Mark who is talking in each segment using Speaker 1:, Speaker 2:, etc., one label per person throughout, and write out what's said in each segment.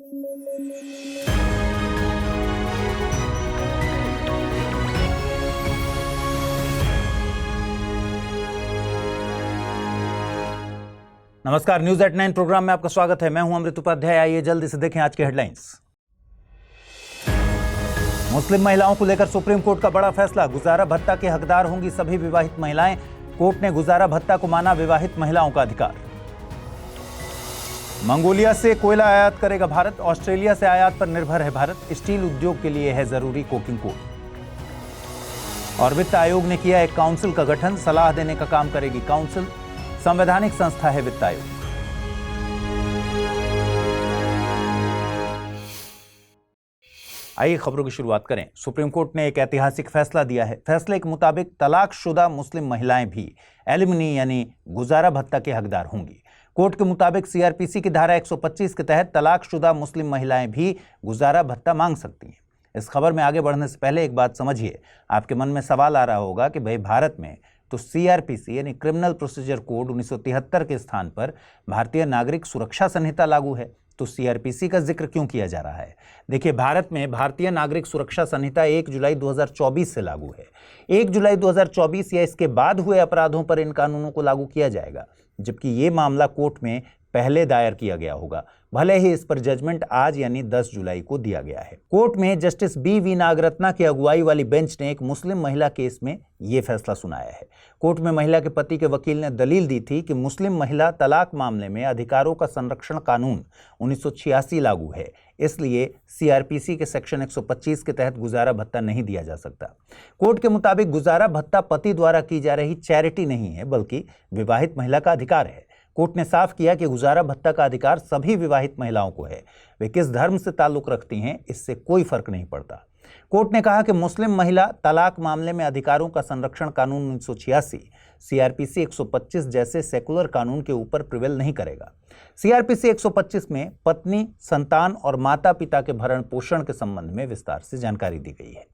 Speaker 1: नमस्कार, news at 9 programme में आपका स्वागत है। मैं हूं अमृत उपाध्याय। आइए जल्दी से देखें आज की हेडलाइंस। मुस्लिम महिलाओं को लेकर सुप्रीम कोर्ट का बड़ा फैसला। गुजारा भत्ता के हकदार होंगी सभी विवाहित महिलाएं। कोर्ट ने गुजारा भत्ता को माना विवाहित महिलाओं का अधिकार। मंगोलिया से कोयला आयात करेगा भारत। ऑस्ट्रेलिया से आयात पर निर्भर है भारत। स्टील उद्योग के लिए है जरूरी कोकिंग कोल। और वित्त आयोग ने किया एक काउंसिल का गठन। सलाह देने का काम करेगी काउंसिल। संवैधानिक संस्था है वित्त आयोग। आइए खबरों की शुरुआत करें। सुप्रीम कोर्ट ने एक ऐतिहासिक फैसला दिया है। फैसले के मुताबिक तलाकशुदा मुस्लिम महिलाएं भी एलिमनी यानी गुजारा भत्ता के हकदार होंगी। कोर्ट के मुताबिक सीआरपीसी की धारा 125 के तहत तलाकशुदा मुस्लिम महिलाएं भी गुजारा भत्ता मांग सकती हैं। इस खबर में आगे बढ़ने से पहले एक बात समझिए। आपके मन में सवाल आ रहा होगा कि भाई भारत में तो सीआरपीसी यानी क्रिमिनल प्रोसीजर कोड 1973 के स्थान पर भारतीय नागरिक सुरक्षा संहिता लागू है, तो सीआरपीसी का जिक्र क्यों किया जा रहा है? देखिए, भारत में भारतीय नागरिक सुरक्षा संहिता 1 जुलाई 2024 से लागू है। 1 जुलाई 2024 या इसके बाद हुए अपराधों पर इन कानूनों को लागू किया जाएगा, जबकि ये मामला कोर्ट में पहले दायर किया गया होगा, भले ही इस पर जजमेंट आज यानी 10 जुलाई को दिया गया है। कोर्ट में जस्टिस बी नागरत्ना की अगुवाई वाली बेंच ने एक मुस्लिम महिला केस में यह फैसला सुनाया है। कोर्ट में महिला के पति के वकील ने दलील दी थी कि मुस्लिम महिला तलाक मामले में अधिकारों का संरक्षण कानून 1986 लागू है, इसलिए सीआरपीसी के सेक्शन 125 के तहत गुजारा भत्ता नहीं दिया जा सकता। कोर्ट के मुताबिक गुजारा भत्ता पति द्वारा की जा रही चैरिटी नहीं है, बल्कि विवाहित महिला का अधिकार है। कोर्ट ने साफ किया कि गुजारा भत्ता का अधिकार सभी विवाहित महिलाओं को है। वे किस धर्म से ताल्लुक रखती हैं, इससे कोई फर्क नहीं पड़ता। कोर्ट ने कहा कि मुस्लिम महिला तलाक मामले में अधिकारों का संरक्षण कानून 1986 सीआरपीसी 125 जैसे सेकुलर कानून के ऊपर प्रिवेल नहीं करेगा। सीआरपीसी 125 में पत्नी, संतान और माता पिता के भरण पोषण के संबंध में विस्तार से जानकारी दी गई है।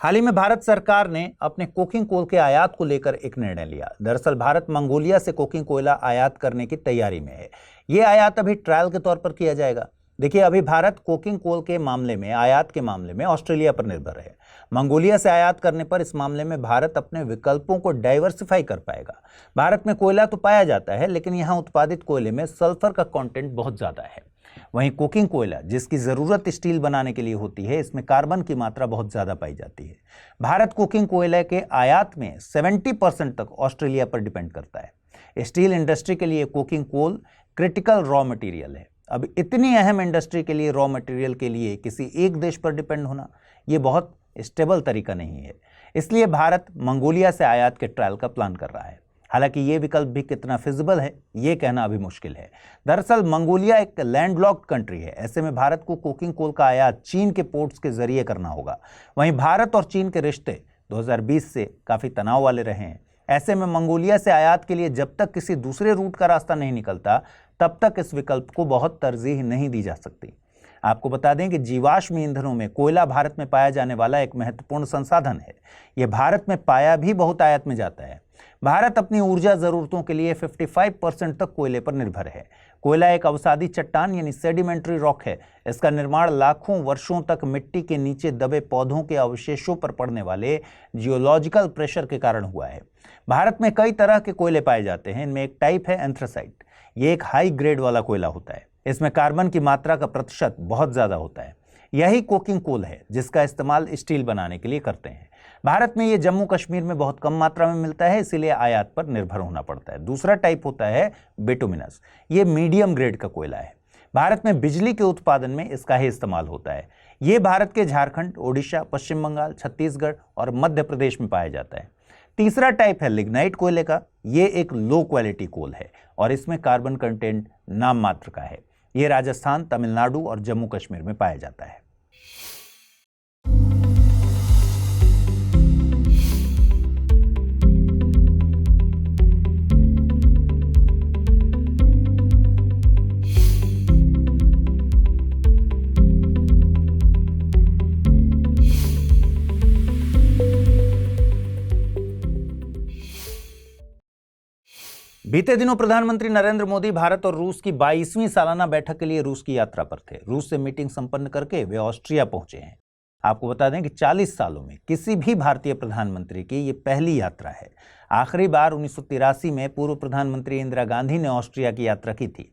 Speaker 1: हाल ही में भारत सरकार ने अपने कोकिंग कोल के आयात को लेकर एक निर्णय लिया। दरअसल भारत मंगोलिया से कोकिंग कोयला आयात करने की तैयारी में है। यह आयात अभी ट्रायल के तौर पर किया जाएगा। देखिए, अभी भारत कोकिंग कोल के मामले में, आयात के मामले में ऑस्ट्रेलिया पर निर्भर है। मंगोलिया से आयात करने पर इस मामले में भारत अपने विकल्पों को डाइवर्सिफाई कर पाएगा। भारत में कोयला तो पाया जाता है, लेकिन यहाँ उत्पादित कोयले में सल्फर का कंटेंट बहुत ज्यादा है। वहीं कोकिंग कोयला, जिसकी जरूरत स्टील बनाने के लिए होती है, इसमें कार्बन की मात्रा बहुत ज्यादा पाई जाती है। भारत कोकिंग कोयले के आयात में 70% तक ऑस्ट्रेलिया पर डिपेंड करता है। स्टील इंडस्ट्री के लिए coking coal critical raw material है। अब इतनी अहम इंडस्ट्री के लिए रॉ मटेरियल के लिए किसी एक देश पर डिपेंड होना, यह बहुत स्टेबल तरीका नहीं है। इसलिए भारत मंगोलिया से आयात के ट्रायल का प्लान कर रहा है। हालांकि ये विकल्प भी कितना फिजिबल है, ये कहना अभी मुश्किल है। दरअसल मंगोलिया एक लैंडलॉक्ड कंट्री है। ऐसे में भारत को कोकिंग कोल का आयात चीन के पोर्ट्स के जरिए करना होगा। वहीं भारत और चीन के रिश्ते 2020 से काफी तनाव वाले रहे हैं। ऐसे में मंगोलिया से आयात के लिए जब तक किसी दूसरे रूट का रास्ता नहीं निकलता, तब तक इस विकल्प को बहुत तरजीह नहीं दी जा सकती। आपको बता दें कि जीवाश्म ईंधनों में कोयला भारत में पाया जाने वाला एक महत्वपूर्ण संसाधन है। यह भारत में पाया भी बहुत आयात में जाता है। भारत अपनी ऊर्जा जरूरतों के लिए 55% तक कोयले पर निर्भर है। कोयला एक अवसादी चट्टान यानी सेडिमेंट्री रॉक है। इसका निर्माण लाखों वर्षों तक मिट्टी के नीचे दबे पौधों के अवशेषों पर पड़ने वाले जियोलॉजिकल प्रेशर के कारण हुआ है। भारत में कई तरह के कोयले पाए जाते हैं। इनमें एक टाइप है एंथ्रासाइट। ये एक हाई ग्रेड वाला कोयला होता है। इसमें कार्बन की मात्रा का प्रतिशत बहुत ज्यादा होता है। यही कोकिंग कोल है जिसका इस्तेमाल स्टील बनाने के लिए करते हैं। भारत में ये जम्मू कश्मीर में बहुत कम मात्रा में मिलता है, इसीलिए आयात पर निर्भर होना पड़ता है। दूसरा टाइप होता है बिटुमिनस। ये मीडियम ग्रेड का कोयला है। भारत में बिजली के उत्पादन में इसका ही इस्तेमाल होता है। ये भारत के झारखंड, ओडिशा, पश्चिम बंगाल, छत्तीसगढ़ और मध्य प्रदेश में पाया जाता है। तीसरा टाइप है लिग्नाइट कोयले का। ये एक लो क्वालिटी कोल है और इसमें कार्बन कंटेंट नाम मात्र का है। ये राजस्थान, तमिलनाडु और जम्मू कश्मीर में पाया जाता है। बीते दिनों प्रधानमंत्री नरेंद्र मोदी भारत और रूस की 22वीं सालाना बैठक के लिए रूस की यात्रा पर थे। रूस से मीटिंग संपन्न करके वे ऑस्ट्रिया पहुंचे हैं। आपको बता दें कि 40 सालों में किसी भी भारतीय प्रधानमंत्री की ये पहली यात्रा है। आखिरी बार 1983 में पूर्व प्रधानमंत्री इंदिरा गांधी ने ऑस्ट्रिया की यात्रा की थी।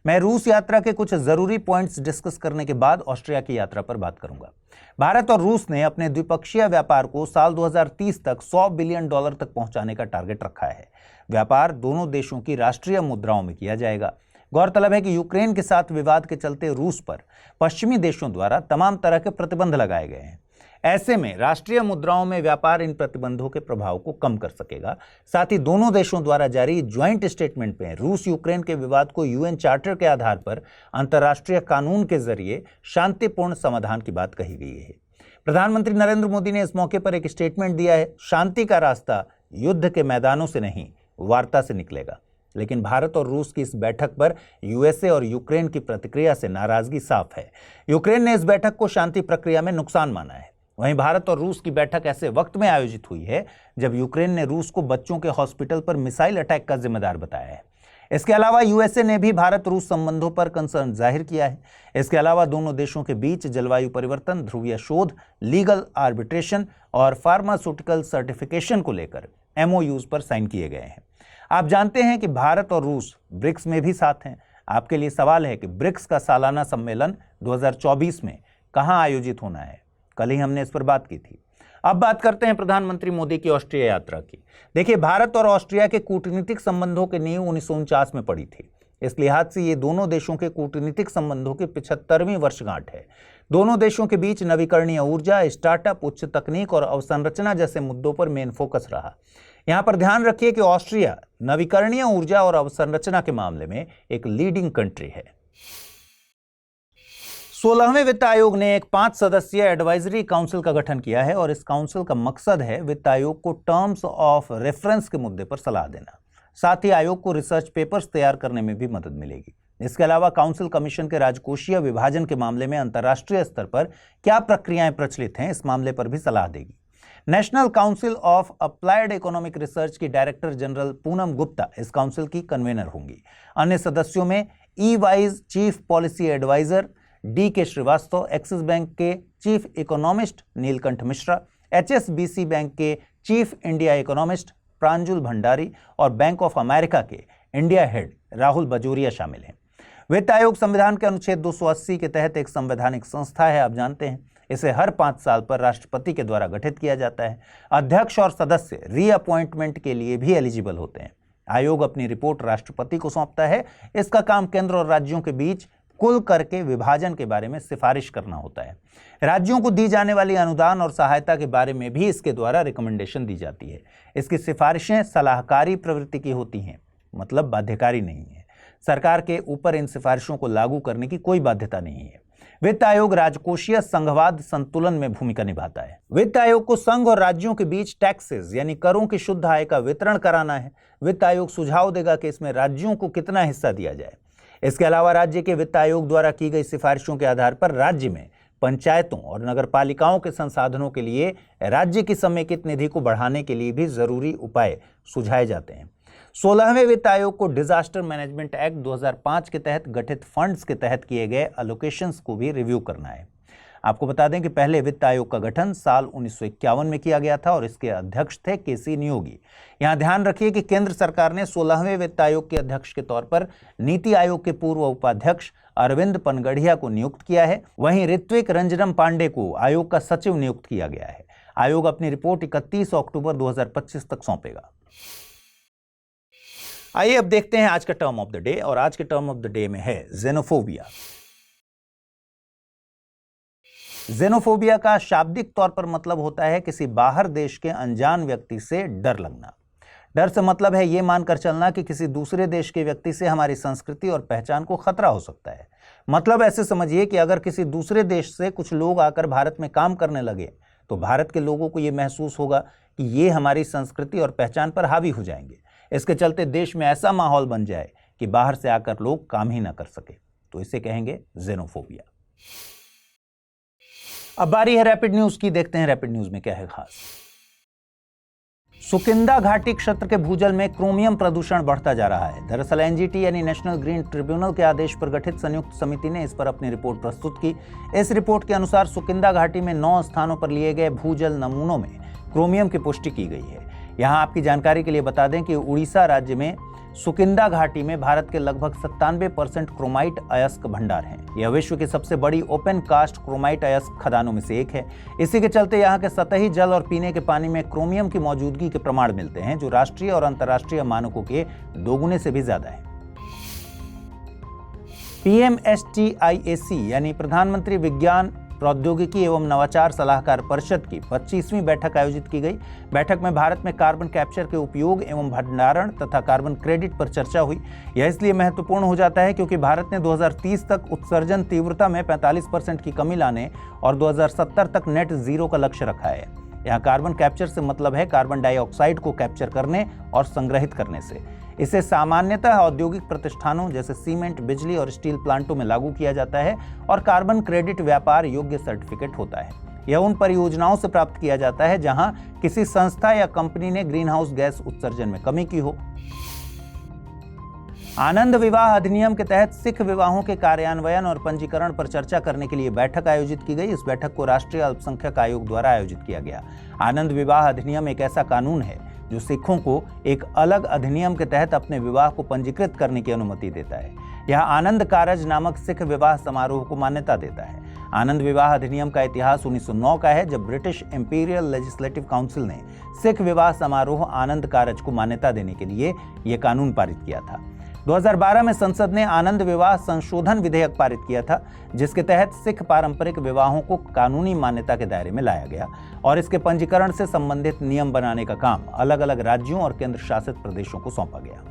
Speaker 1: मैं रूस यात्रा के कुछ जरूरी पॉइंट्स डिस्कस करने के बाद ऑस्ट्रिया की यात्रा पर बात करूंगा। भारत और रूस ने अपने द्विपक्षीय व्यापार को साल 2030 तक $100 बिलियन तक पहुंचाने का टारगेट रखा है। व्यापार दोनों देशों की राष्ट्रीय मुद्राओं में किया जाएगा। गौरतलब है कि यूक्रेन के साथ विवाद के चलते रूस पर पश्चिमी देशों द्वारा तमाम तरह के प्रतिबंध लगाए गए हैं। ऐसे में राष्ट्रीय मुद्राओं में व्यापार इन प्रतिबंधों के प्रभाव को कम कर सकेगा। साथ ही दोनों देशों द्वारा जारी ज्वाइंट स्टेटमेंट में रूस यूक्रेन के विवाद को यूएन चार्टर के आधार पर अंतर्राष्ट्रीय कानून के जरिए शांतिपूर्ण समाधान की बात कही गई है। प्रधानमंत्री नरेंद्र मोदी ने इस मौके पर एक स्टेटमेंट दिया है। शांति का रास्ता युद्ध के मैदानों से नहीं, वार्ता से निकलेगा। लेकिन भारत और रूस की इस बैठक पर यूएसए और यूक्रेन की प्रतिक्रिया से नाराजगी साफ है। यूक्रेन ने इस बैठक को शांति प्रक्रिया में नुकसान माना है। वहीं भारत और रूस की बैठक ऐसे वक्त में आयोजित हुई है जब यूक्रेन ने रूस को बच्चों के हॉस्पिटल पर मिसाइल अटैक का जिम्मेदार बताया है। इसके अलावा यूएसए ने भी भारत रूस संबंधों पर कंसर्न जाहिर किया है। इसके अलावा दोनों देशों के बीच जलवायु परिवर्तन, ध्रुवीय शोध, लीगल आर्बिट्रेशन और फार्मास्यूटिकल सर्टिफिकेशन को लेकर एमओयूज पर साइन किए गए हैं। आप जानते हैं कि भारत और रूस ब्रिक्स में भी साथ हैं। आपके लिए सवाल है कि ब्रिक्स का सालाना सम्मेलन 2024 में कहां आयोजित होना है। कल ही हमने इस पर बात की थी। अब बात करते हैं प्रधानमंत्री मोदी की ऑस्ट्रिया यात्रा की। देखिए, भारत और ऑस्ट्रिया के कूटनीतिक संबंधों की नींव 1949 में पड़ी थी। इस लिहाज से ये दोनों देशों के कूटनीतिक संबंधों की 75वीं वर्षगांठ है। दोनों देशों के बीच नवीकरणीय ऊर्जा, स्टार्टअप, उच्च तकनीक और अवसंरचना जैसे मुद्दों पर मेन फोकस रहा। यहां पर ध्यान रखिए कि ऑस्ट्रिया नवीकरणीय ऊर्जा और अवसंरचना के मामले में एक लीडिंग कंट्री है। 16वें वित्त आयोग ने एक 5 सदस्यीय एडवाइजरी काउंसिल का गठन किया है और इस काउंसिल का मकसद है वित्त आयोग को टर्म्स ऑफ रेफरेंस के मुद्दे पर सलाह देना। साथ ही आयोग को रिसर्च पेपर्स तैयार करने में भी मदद मिलेगी। इसके अलावा काउंसिल कमीशन के राजकोषीय विभाजन के मामले में अंतर्राष्ट्रीय स्तर पर क्या प्रक्रियाएं प्रचलित हैं, इस मामले पर भी सलाह देगी। National council of applied economic research की डायरेक्टर जनरल पूनम गुप्ता इस काउंसिल की कन्वीनर होंगी। अन्य सदस्यों में EY's chief policy adviser D K. Srivastava, Axis bank के chief economist Neelkanth Mishra, HSBC bank के chief India economist Pranjul Bhandari और बैंक ऑफ अमेरिका के इंडिया हेड राहुल बजोरिया शामिल हैं। वित्त आयोग संविधान के अनुच्छेद 280 के तहत एक संवैधानिक संस्था है। आप जानते हैं, इसे हर 5 साल पर राष्ट्रपति के द्वारा गठित किया जाता है। अध्यक्ष और सदस्य रीअपॉइंटमेंट के लिए भी एलिजिबल होते हैं। आयोग अपनी रिपोर्ट राष्ट्रपति को सौंपता है। इसका काम केंद्र और राज्यों के बीच कुल कर के विभाजन के बारे में सिफारिश करना होता है। राज्यों को दी जाने वाली अनुदान और सहायता के बारे में भी इसके द्वारा रिकमेंडेशन दी जाती है। इसकी सिफारिशें सलाहकारी प्रवृत्ति की होती हैं, मतलब बाध्यकारी नहीं है। सरकार के ऊपर इन सिफारिशों को लागू करने की कोई बाध्यता नहीं है। वित्त आयोग राजकोषीय संघवाद संतुलन में भूमिका निभाता है। वित्त आयोग को संघ और राज्यों के बीच टैक्सेस यानी करों की शुद्ध आय का वितरण कराना है। वित्त आयोग सुझाव देगा कि इसमें राज्यों को कितना हिस्सा दिया जाए। इसके अलावा राज्य के वित्त आयोग द्वारा की गई सिफारिशों के आधार पर राज्य में पंचायतों और नगरपालिकाओं के संसाधनों के लिए राज्य की समेकित निधि को बढ़ाने के लिए भी जरूरी उपाय सुझाए जाते हैं। 16वें वित्त आयोग को डिजास्टर मैनेजमेंट एक्ट 2005 के तहत गठित फंड्स के तहत किए गए अलोकेशंस को भी रिव्यू करना है। आपको बता दें कि पहले वित्त आयोग का गठन साल 1951 में किया गया था और इसके अध्यक्ष थे के.सी. नियोगी। यहां ध्यान रखिए कि केंद्र सरकार ने 16वें वित्त आयोग के अध्यक्ष के तौर पर नीति आयोग के पूर्व उपाध्यक्ष अरविंद पनगढ़िया को नियुक्त किया है। वहीं ऋत्विक रंजनम पांडे को आयोग का सचिव नियुक्त किया गया है। आयोग अपनी रिपोर्ट 31 अक्टूबर 2025 तक सौंपेगा। आइए अब देखते हैं आज का टर्म ऑफ द डे, और आज के टर्म ऑफ द डे में है जेनोफोबिया। जेनोफोबिया का शाब्दिक तौर पर मतलब होता है किसी बाहर देश के अनजान व्यक्ति से डर लगना। डर से मतलब है ये मानकर चलना कि किसी दूसरे देश के व्यक्ति से हमारी संस्कृति और पहचान को खतरा हो सकता है। मतलब ऐसे समझिए कि अगर किसी दूसरे देश से कुछ लोग आकर भारत में काम करने लगे तो भारत के लोगों को ये महसूस होगा कि ये हमारी संस्कृति और पहचान पर हावी हो जाएंगे। इसके चलते देश में ऐसा माहौल बन जाए कि बाहर से आकर लोग काम ही ना कर सके, तो इसे कहेंगे जेनोफोबिया। अब बारी है रैपिड न्यूज की। देखते हैं रैपिड न्यूज में क्या है खास। सुकिंदा घाटी क्षेत्र के भूजल में क्रोमियम प्रदूषण बढ़ता जा रहा है। दरअसल एनजीटी यानी नेशनल ग्रीन ट्रिब्यूनल के आदेश पर गठित संयुक्त समिति ने इस पर अपनी रिपोर्ट प्रस्तुत की। इस रिपोर्ट के अनुसार सुकिंदा घाटी में 9 स्थानों पर लिए गए भूजल नमूनों में क्रोमियम की पुष्टि की गई है। यहाँ आपकी जानकारी के लिए बता दें कि उड़ीसा राज्य में सुकिंदा घाटी में भारत के लगभग 97% क्रोमाइट अयस्क भंडार हैं। यह विश्व की सबसे बड़ी ओपन कास्ट क्रोमाइट अयस्क खदानों में से एक है। इसी के चलते यहाँ के सतही जल और पीने के पानी में क्रोमियम की मौजूदगी के प्रमाण मिलते हैं, जो राष्ट्रीय और अंतर्राष्ट्रीय मानकों के 2 गुने से भी ज्यादा है। PMSTIAC यानी प्रधानमंत्री विज्ञान प्रौद्योगिकी एवं नवाचार सलाहकार परिषद की 25वीं बैठक आयोजित की गई। बैठक में भारत में कार्बन कैप्चर के उपयोग एवं भंडारण तथा कार्बन क्रेडिट पर चर्चा हुई। यह इसलिए महत्वपूर्ण हो जाता है क्योंकि भारत ने 2030 तक उत्सर्जन तीव्रता में 45% की कमी लाने और 2070 तक नेट जीरो का लक्ष्य रखा है। यहाँ कार्बन कैप्चर से मतलब है कार्बन डाइऑक्साइड को कैप्चर करने और संग्रहित करने से। इसे सामान्यतः औद्योगिक प्रतिष्ठानों जैसे सीमेंट, बिजली और स्टील प्लांटों में लागू किया जाता है और कार्बन क्रेडिट व्यापार योग्य सर्टिफिकेट होता है। यह उन परियोजनाओं से प्राप्त किया जाता है जहां किसी संस्था या कंपनी ने ग्रीन हाउस गैस उत्सर्जन में कमी की हो। आनंद विवाह अधिनियम के तहत सिख विवाहों के कार्यान्वयन और पंजीकरण पर चर्चा करने के लिए बैठक आयोजित की गई। इस बैठक को राष्ट्रीय अल्पसंख्यक आयोग द्वारा आयोजित किया गया। आनंद विवाह अधिनियम एक ऐसा कानून है जो सिखों को एक अलग अधिनियम के तहत अपने विवाह को पंजीकृत करने की अनुमति देता है। यह आनंद कारज नामक सिख विवाह समारोह को मान्यता देता है। आनंद विवाह अधिनियम का इतिहास 1909 का है, जब ब्रिटिश इंपीरियल लेजिस्लेटिव काउंसिल ने सिख विवाह समारोह आनंद कारज को मान्यता देने के लिए यह कानून पारित किया था। 2012 में संसद ने आनंद विवाह संशोधन विधेयक पारित किया था, जिसके तहत सिख पारंपरिक विवाहों को कानूनी मान्यता के दायरे में लाया गया और इसके पंजीकरण से संबंधित नियम बनाने का काम अलग अलग राज्यों और केंद्र शासित प्रदेशों को सौंपा गया।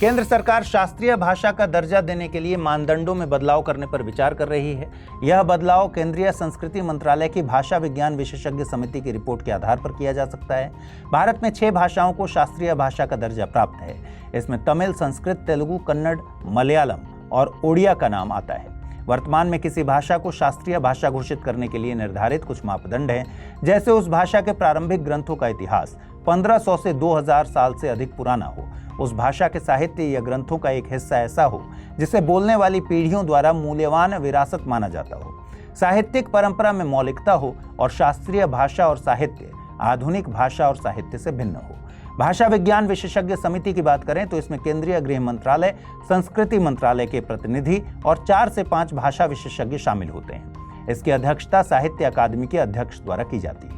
Speaker 1: केंद्र सरकार शास्त्रीय भाषा का दर्जा देने के लिए मानदंडों में बदलाव करने पर विचार कर रही है। यह बदलाव केंद्रीय संस्कृति मंत्रालय की भाषा विज्ञान विशेषज्ञ समिति की रिपोर्ट के आधार पर किया जा सकता है। भारत में 6 भाषाओं को शास्त्रीय भाषा का दर्जा प्राप्त है। इसमें तमिल, संस्कृत, तेलुगु, कन्नड़, मलयालम और ओडिया का नाम आता है। वर्तमान में किसी भाषा को शास्त्रीय भाषा घोषित करने के लिए निर्धारित कुछ मापदंड हैं, जैसे उस भाषा के प्रारंभिक ग्रंथों का इतिहास 1500 से 2000 साल से अधिक पुराना हो, उस भाषा के साहित्य या ग्रंथों का एक हिस्सा ऐसा हो जिसे बोलने वाली पीढ़ियों द्वारा मूल्यवान विरासत माना जाता हो, साहित्यिक परंपरा में मौलिकता हो और शास्त्रीय भाषा और साहित्य आधुनिक भाषा और साहित्य से भिन्न हो। भाषा विज्ञान विशेषज्ञ समिति की बात करें तो इसमें केंद्रीय गृह मंत्रालय, संस्कृति मंत्रालय के प्रतिनिधि और 4 से 5 भाषा विशेषज्ञ शामिल होते हैं। इसकी अध्यक्षता साहित्य अकादमी के अध्यक्ष द्वारा की जाती है।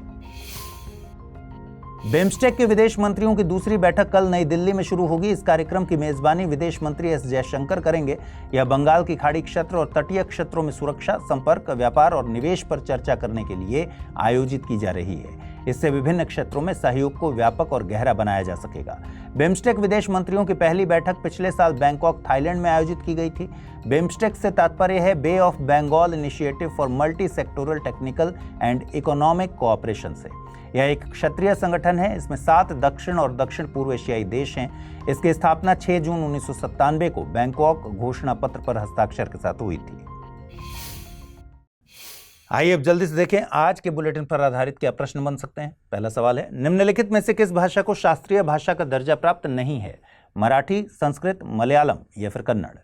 Speaker 1: बिम्स्टेक के विदेश मंत्रियों की दूसरी बैठक कल नई दिल्ली में शुरू होगी। इस कार्यक्रम की मेजबानी विदेश मंत्री एस जयशंकर करेंगे। यह बंगाल की खाड़ी क्षेत्र और तटीय क्षेत्रों में सुरक्षा, संपर्क, व्यापार और निवेश पर चर्चा करने के लिए आयोजित की जा रही है। इससे विभिन्न क्षेत्रों में सहयोग को व्यापक और गहरा बनाया जा सकेगा। बिम्स्टेक विदेश मंत्रियों की पहली बैठक पिछले साल बैंकॉक, थाईलैंड में आयोजित की गई थी। बिम्स्टेक से तात्पर्य है bay of Bengal initiative for multi sectoral technical and economic cooperation से। यह एक क्षेत्रीय संगठन है। इसमें 7 दक्षिण और दक्षिण पूर्व एशियाई देश हैं। इसकी स्थापना 6 जून 1997 को बैंकॉक घोषणा पत्र पर हस्ताक्षर के साथ हुई थी। आइए अब जल्दी से देखें आज के बुलेटिन पर आधारित क्या प्रश्न बन सकते हैं। पहला सवाल है, निम्नलिखित में से किस भाषा को शास्त्रीय भाषा का दर्जा प्राप्त नहीं है? मराठी, संस्कृत, मलयालम या फिर कन्नड़।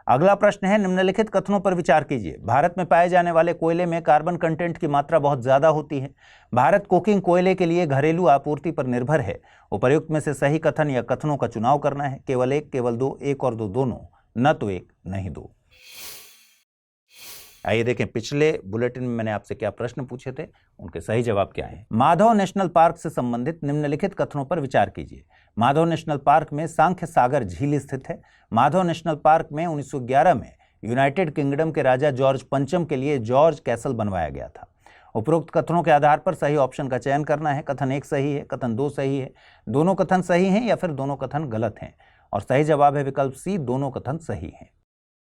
Speaker 1: अगला प्रश्न है, निम्नलिखित कथनों पर विचार कीजिए। भारत में पाए जाने वाले कोयले में कार्बन कंटेंट की मात्रा बहुत ज्यादा होती है। भारत कोकिंग कोयले के लिए घरेलू आपूर्ति पर निर्भर है। उपर्युक्त में से सही कथन या कथनों का चुनाव करना है। केवल 1, केवल 2, 1 और 2 दोनों, न तो 1 नहीं 2। आइए देखें पिछले बुलेटिन में मैंने आपसे क्या प्रश्न पूछे थे, उनके सही जवाब क्या हैं। माधव नेशनल पार्क से संबंधित निम्नलिखित कथनों पर विचार कीजिए। माधव नेशनल पार्क में सांख्य सागर झील स्थित है। माधव नेशनल पार्क में 1911 में यूनाइटेड किंगडम के राजा जॉर्ज पंचम के लिए जॉर्ज कैसल बनवाया गया था। उपरोक्त कथनों के आधार पर सही ऑप्शन का चयन करना है। कथन 1 सही है, कथन 2 सही है, दोनों कथन सही हैं या फिर दोनों कथन गलत हैं। और सही जवाब है विकल्प सी, दोनों कथन सही हैं।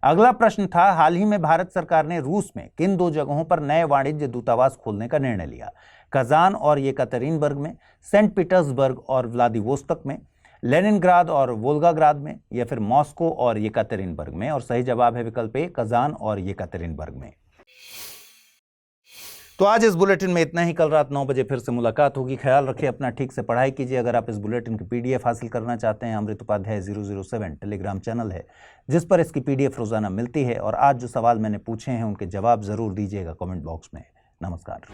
Speaker 1: अगला प्रश्न था, हाल ही में भारत सरकार ने रूस में किन 2 जगहों पर नए वाणिज्य दूतावास खोलने का निर्णय लिया? कजान और येकातेरिनबर्ग में, सेंट पीटर्सबर्ग और व्लादिवोस्तोक में, लेनिनग्राद और वोल्गाग्राद में या फिर मॉस्को और येकातेरिनबर्ग में। और सही जवाब है विकल्प ए, कजान और येकातेरिनबर्ग में। तो आज इस बुलेटिन में इतना ही। कल रात 9 बजे फिर से मुलाकात होगी। ख्याल रखिए अपना, ठीक से पढ़ाई कीजिए। अगर आप इस बुलेटिन की PDF हासिल करना चाहते हैं, अमृत उपाध्याय 007 टेलीग्राम चैनल है जिस पर इसकी PDF रोजाना मिलती है। और आज जो सवाल मैंने पूछे हैं उनके जवाब जरूर दीजिएगा कमेंट बॉक्स में। नमस्कार।